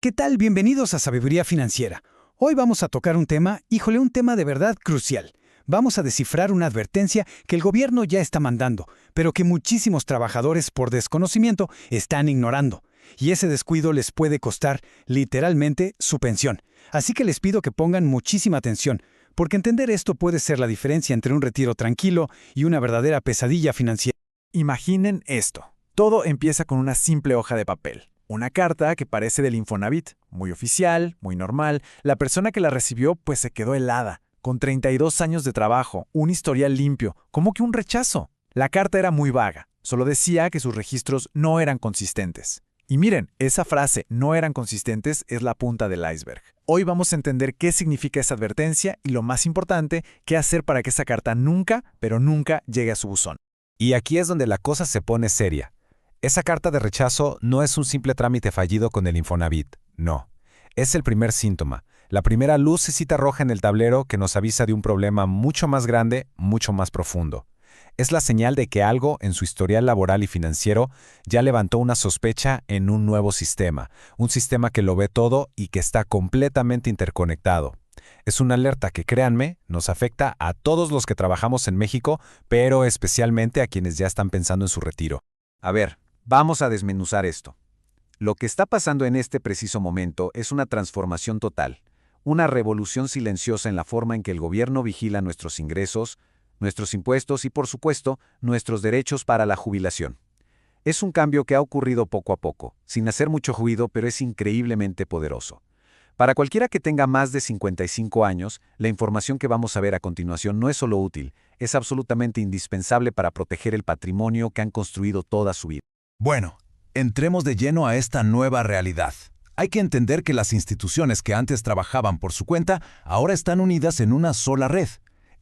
¿Qué tal? Bienvenidos a Sabiduría Financiera. Hoy vamos a tocar un tema, un tema de verdad crucial. Vamos a descifrar una advertencia que el gobierno ya está mandando, pero que muchísimos trabajadores por desconocimiento están ignorando. Y ese descuido les puede costar, literalmente, su pensión. Así que les pido que pongan muchísima atención, porque entender esto puede ser la diferencia entre un retiro tranquilo y una verdadera pesadilla financiera. Imaginen esto. Todo empieza con una simple hoja de papel. Una carta que parece del Infonavit, muy oficial, muy normal. La persona que la recibió pues se quedó helada. Con 32 años de trabajo, un historial limpio, ¿cómo que un rechazo? La carta era muy vaga, solo decía que sus registros no eran consistentes. Y miren, esa frase, no eran consistentes, es la punta del iceberg. Hoy vamos a entender qué significa esa advertencia y lo más importante, qué hacer para que esa carta nunca, pero nunca llegue a su buzón. Y aquí es donde la cosa se pone seria. Esa carta de rechazo no es un simple trámite fallido con el Infonavit, no. Es el primer síntoma, la primera lucecita roja en el tablero que nos avisa de un problema mucho más grande, mucho más profundo. Es la señal de que algo en su historial laboral y financiero ya levantó una sospecha en un nuevo sistema, un sistema que lo ve todo y que está completamente interconectado. Es una alerta que, créanme, nos afecta a todos los que trabajamos en México, pero especialmente a quienes ya están pensando en su retiro. A ver, vamos a desmenuzar esto. Lo que está pasando en este preciso momento es una transformación total, una revolución silenciosa en la forma en que el gobierno vigila nuestros ingresos, nuestros impuestos y, por supuesto, nuestros derechos para la jubilación. Es un cambio que ha ocurrido poco a poco, sin hacer mucho ruido, pero es increíblemente poderoso. Para cualquiera que tenga más de 55 años, la información que vamos a ver a continuación no es solo útil, es absolutamente indispensable para proteger el patrimonio que han construido toda su vida. Bueno, entremos de lleno a esta nueva realidad. Hay que entender que las instituciones que antes trabajaban por su cuenta ahora están unidas en una sola red.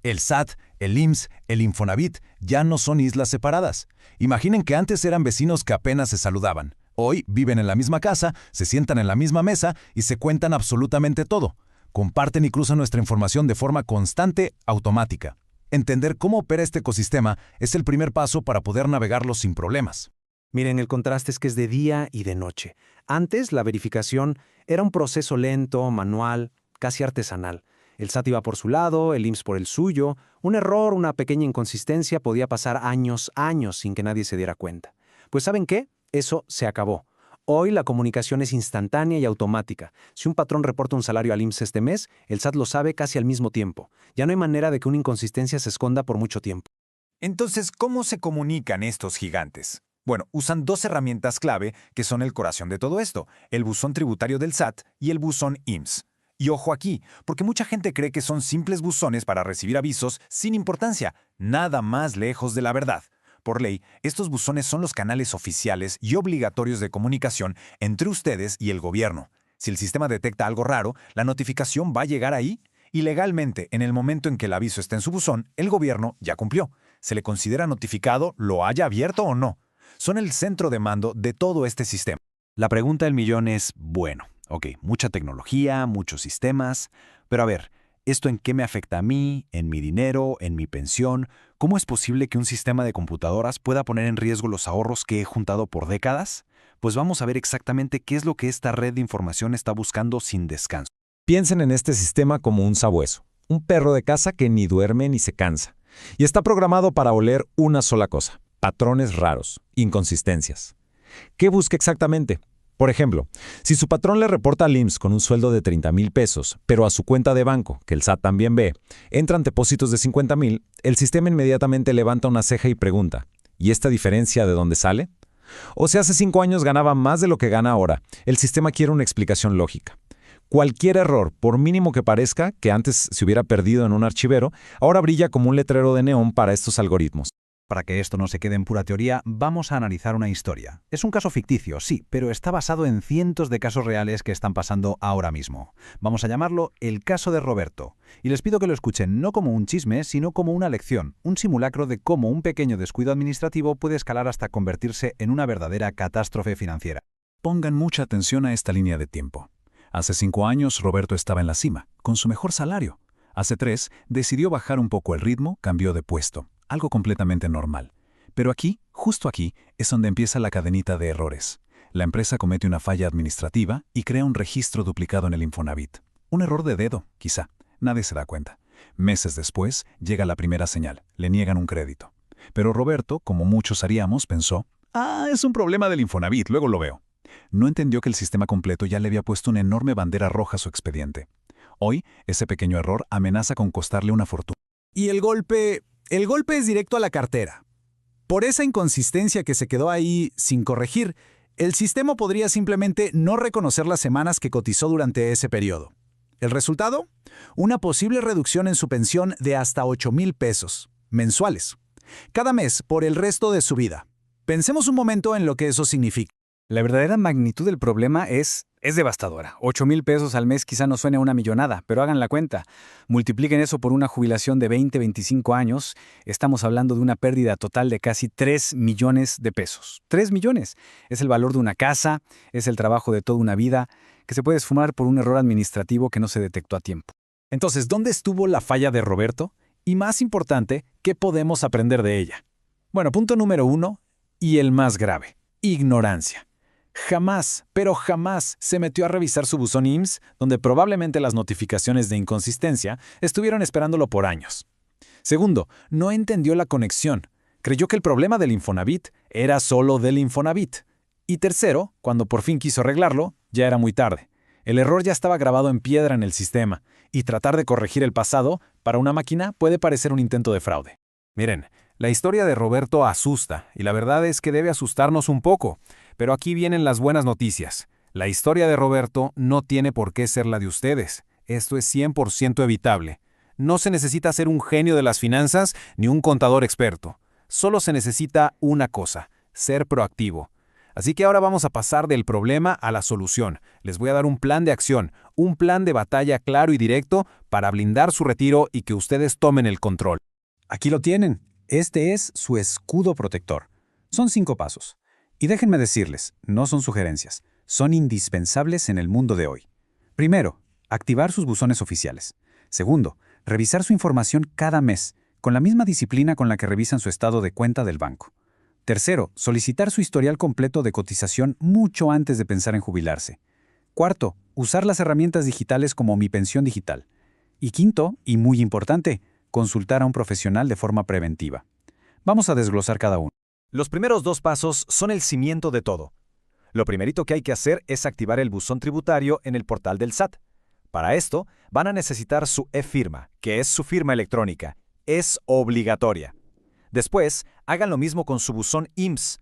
El SAT, el IMSS, el Infonavit ya no son islas separadas. Imaginen que antes eran vecinos que apenas se saludaban. Hoy viven en la misma casa, se sientan en la misma mesa y se cuentan absolutamente todo. Comparten y cruzan nuestra información de forma constante, automática. Entender cómo opera este ecosistema es el primer paso para poder navegarlo sin problemas. Miren, el contraste es que es de día y de noche. Antes, la verificación era un proceso lento, manual, casi artesanal. El SAT iba por su lado, el IMSS por el suyo. Un error, una pequeña inconsistencia podía pasar años sin que nadie se diera cuenta. Pues ¿saben qué? Eso se acabó. Hoy la comunicación es instantánea y automática. Si un patrón reporta un salario al IMSS este mes, el SAT lo sabe casi al mismo tiempo. Ya no hay manera de que una inconsistencia se esconda por mucho tiempo. Entonces, ¿cómo se comunican estos gigantes? Bueno, usan dos herramientas clave que son el corazón de todo esto, el buzón tributario del SAT y el buzón IMSS. Y ojo aquí, porque mucha gente cree que son simples buzones para recibir avisos sin importancia, nada más lejos de la verdad. Por ley, estos buzones son los canales oficiales y obligatorios de comunicación entre ustedes y el gobierno. Si el sistema detecta algo raro, la notificación va a llegar ahí. Y legalmente, en el momento en que el aviso está en su buzón, el gobierno ya cumplió. Se le considera notificado, lo haya abierto o no. Son el centro de mando de todo este sistema. La pregunta del millón es, mucha tecnología, muchos sistemas, pero a ver, ¿esto en qué me afecta a mí, en mi dinero, en mi pensión? ¿Cómo es posible que un sistema de computadoras pueda poner en riesgo los ahorros que he juntado por décadas? Pues vamos a ver exactamente qué es lo que esta red de información está buscando sin descanso. Piensen en este sistema como un sabueso, un perro de casa que ni duerme ni se cansa. Y está programado para oler una sola cosa: patrones raros, inconsistencias. ¿Qué busca exactamente? Por ejemplo, si su patrón le reporta al IMSS con un sueldo de 30,000 pesos, pero a su cuenta de banco, que el SAT también ve, entran depósitos de 50,000, el sistema inmediatamente levanta una ceja y pregunta: ¿y esta diferencia de dónde sale? O si hace 5 años ganaba más de lo que gana ahora, el sistema quiere una explicación lógica. Cualquier error, por mínimo que parezca, que antes se hubiera perdido en un archivero, ahora brilla como un letrero de neón para estos algoritmos. Para que esto no se quede en pura teoría, vamos a analizar una historia. Es un caso ficticio, sí, pero está basado en cientos de casos reales que están pasando ahora mismo. Vamos a llamarlo el caso de Roberto. Y les pido que lo escuchen no como un chisme, sino como una lección, un simulacro de cómo un pequeño descuido administrativo puede escalar hasta convertirse en una verdadera catástrofe financiera. Pongan mucha atención a esta línea de tiempo. Hace 5 años, Roberto estaba en la cima, con su mejor salario. Hace 3, decidió bajar un poco el ritmo, cambió de puesto. Algo completamente normal. Pero aquí, justo aquí, es donde empieza la cadenita de errores. La empresa comete una falla administrativa y crea un registro duplicado en el Infonavit. Un error de dedo, quizá. Nadie se da cuenta. Meses después, llega la primera señal. Le niegan un crédito. Pero Roberto, como muchos haríamos, pensó, es un problema del Infonavit, luego lo veo. No entendió que el sistema completo ya le había puesto una enorme bandera roja a su expediente. Hoy, ese pequeño error amenaza con costarle una fortuna. Y el golpe es directo a la cartera. Por esa inconsistencia que se quedó ahí sin corregir, el sistema podría simplemente no reconocer las semanas que cotizó durante ese periodo. ¿El resultado? Una posible reducción en su pensión de hasta 8,000 pesos mensuales, cada mes por el resto de su vida. Pensemos un momento en lo que eso significa. La verdadera magnitud del problema es devastadora. 8,000 pesos al mes quizá no suene a una millonada, pero hagan la cuenta. Multipliquen eso por una jubilación de 20, 25 años. Estamos hablando de una pérdida total de casi 3 millones de pesos. 3 millones. Es el valor de una casa, es el trabajo de toda una vida, que se puede esfumar por un error administrativo que no se detectó a tiempo. Entonces, ¿dónde estuvo la falla de Roberto? Y más importante, ¿qué podemos aprender de ella? Bueno, punto número 1, y el más grave: ignorancia. Jamás, pero jamás se metió a revisar su buzón IMSS, donde probablemente las notificaciones de inconsistencia estuvieron esperándolo por años. Segundo, no entendió la conexión. Creyó que el problema del Infonavit era solo del Infonavit. Y tercero, cuando por fin quiso arreglarlo, ya era muy tarde. El error ya estaba grabado en piedra en el sistema, y tratar de corregir el pasado para una máquina puede parecer un intento de fraude. Miren, la historia de Roberto asusta, y la verdad es que debe asustarnos un poco. Pero aquí vienen las buenas noticias. La historia de Roberto no tiene por qué ser la de ustedes. Esto es 100% evitable. No se necesita ser un genio de las finanzas ni un contador experto. Solo se necesita una cosa: ser proactivo. Así que ahora vamos a pasar del problema a la solución. Les voy a dar un plan de acción, un plan de batalla claro y directo para blindar su retiro y que ustedes tomen el control. Aquí lo tienen. Este es su escudo protector. Son 5 pasos. Y déjenme decirles, no son sugerencias, son indispensables en el mundo de hoy. Primero, activar sus buzones oficiales. Segundo, revisar su información cada mes, con la misma disciplina con la que revisan su estado de cuenta del banco. Tercero, solicitar su historial completo de cotización mucho antes de pensar en jubilarse. Cuarto, usar las herramientas digitales como Mi Pensión Digital. Y quinto, y muy importante, consultar a un profesional de forma preventiva. Vamos a desglosar cada uno. Los primeros 2 pasos son el cimiento de todo. Lo primerito que hay que hacer es activar el buzón tributario en el portal del SAT. Para esto, van a necesitar su e-firma, que es su firma electrónica. Es obligatoria. Después, hagan lo mismo con su buzón IMSS.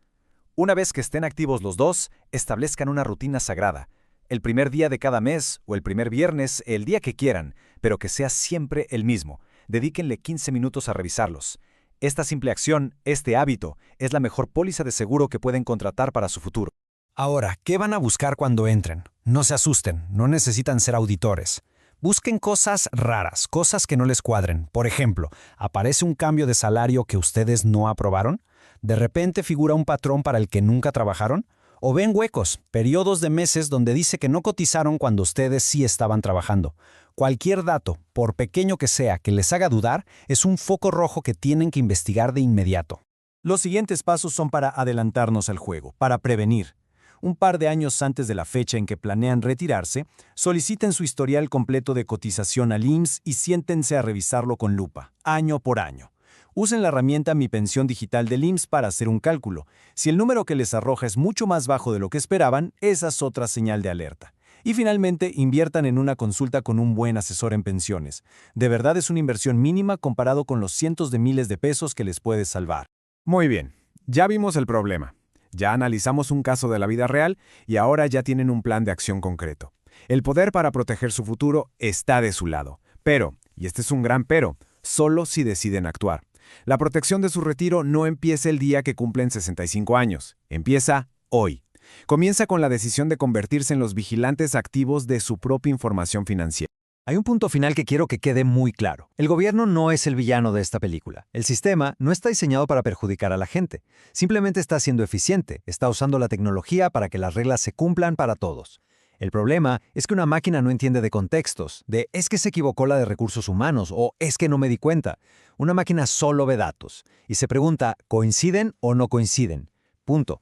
Una vez que estén activos los dos, establezcan una rutina sagrada. El primer día de cada mes o el primer viernes, el día que quieran, pero que sea siempre el mismo. Dedíquenle 15 minutos a revisarlos. Esta simple acción, este hábito, es la mejor póliza de seguro que pueden contratar para su futuro. Ahora, ¿qué van a buscar cuando entren? No se asusten, no necesitan ser auditores. Busquen cosas raras, cosas que no les cuadren. Por ejemplo, ¿aparece un cambio de salario que ustedes no aprobaron? ¿De repente figura un patrón para el que nunca trabajaron? ¿O ven huecos, periodos de meses donde dice que no cotizaron cuando ustedes sí estaban trabajando? Cualquier dato, por pequeño que sea, que les haga dudar, es un foco rojo que tienen que investigar de inmediato. Los siguientes pasos son para adelantarnos al juego, para prevenir. Un par de años antes de la fecha en que planean retirarse, soliciten su historial completo de cotización al IMSS y siéntense a revisarlo con lupa, año por año. Usen la herramienta Mi Pensión Digital del IMSS para hacer un cálculo. Si el número que les arroja es mucho más bajo de lo que esperaban, esa es otra señal de alerta. Y finalmente, inviertan en una consulta con un buen asesor en pensiones. De verdad es una inversión mínima comparado con los cientos de miles de pesos que les puede salvar. Muy bien, ya vimos el problema. Ya analizamos un caso de la vida real y ahora ya tienen un plan de acción concreto. El poder para proteger su futuro está de su lado. Pero, y este es un gran pero, solo si deciden actuar. La protección de su retiro no empieza el día que cumplen 65 años. Empieza hoy. Comienza con la decisión de convertirse en los vigilantes activos de su propia información financiera. Hay un punto final que quiero que quede muy claro. El gobierno no es el villano de esta película. El sistema no está diseñado para perjudicar a la gente. Simplemente está siendo eficiente, está usando la tecnología para que las reglas se cumplan para todos. El problema es que una máquina no entiende de contextos, de es que se equivocó la de recursos humanos o es que no me di cuenta. Una máquina solo ve datos y se pregunta, ¿coinciden o no coinciden? Punto.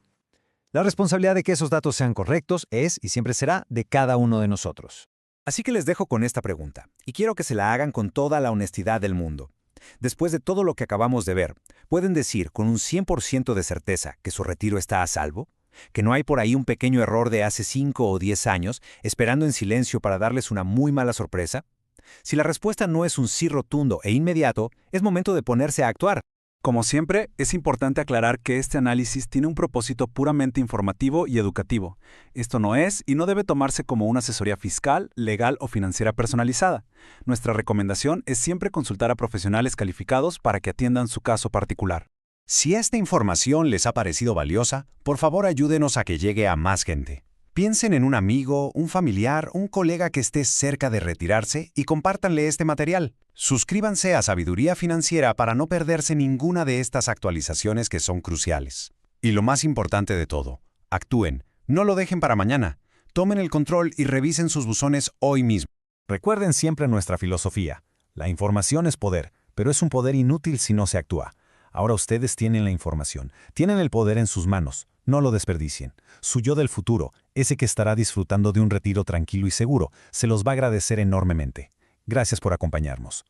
La responsabilidad de que esos datos sean correctos es y siempre será de cada uno de nosotros. Así que les dejo con esta pregunta, y quiero que se la hagan con toda la honestidad del mundo. Después de todo lo que acabamos de ver, ¿pueden decir con un 100% de certeza que su retiro está a salvo? ¿Que no hay por ahí un pequeño error de hace 5 o 10 años esperando en silencio para darles una muy mala sorpresa? Si la respuesta no es un sí rotundo e inmediato, es momento de ponerse a actuar. Como siempre, es importante aclarar que este análisis tiene un propósito puramente informativo y educativo. Esto no es y no debe tomarse como una asesoría fiscal, legal o financiera personalizada. Nuestra recomendación es siempre consultar a profesionales calificados para que atiendan su caso particular. Si esta información les ha parecido valiosa, por favor ayúdenos a que llegue a más gente. Piensen en un amigo, un familiar, un colega que esté cerca de retirarse y compártanle este material. Suscríbanse a Sabiduría Financiera para no perderse ninguna de estas actualizaciones que son cruciales. Y lo más importante de todo, actúen, no lo dejen para mañana. Tomen el control y revisen sus buzones hoy mismo. Recuerden siempre nuestra filosofía. La información es poder, pero es un poder inútil si no se actúa. Ahora ustedes tienen la información, tienen el poder en sus manos. No lo desperdicien. Su yo del futuro, ese que estará disfrutando de un retiro tranquilo y seguro, se los va a agradecer enormemente. Gracias por acompañarnos.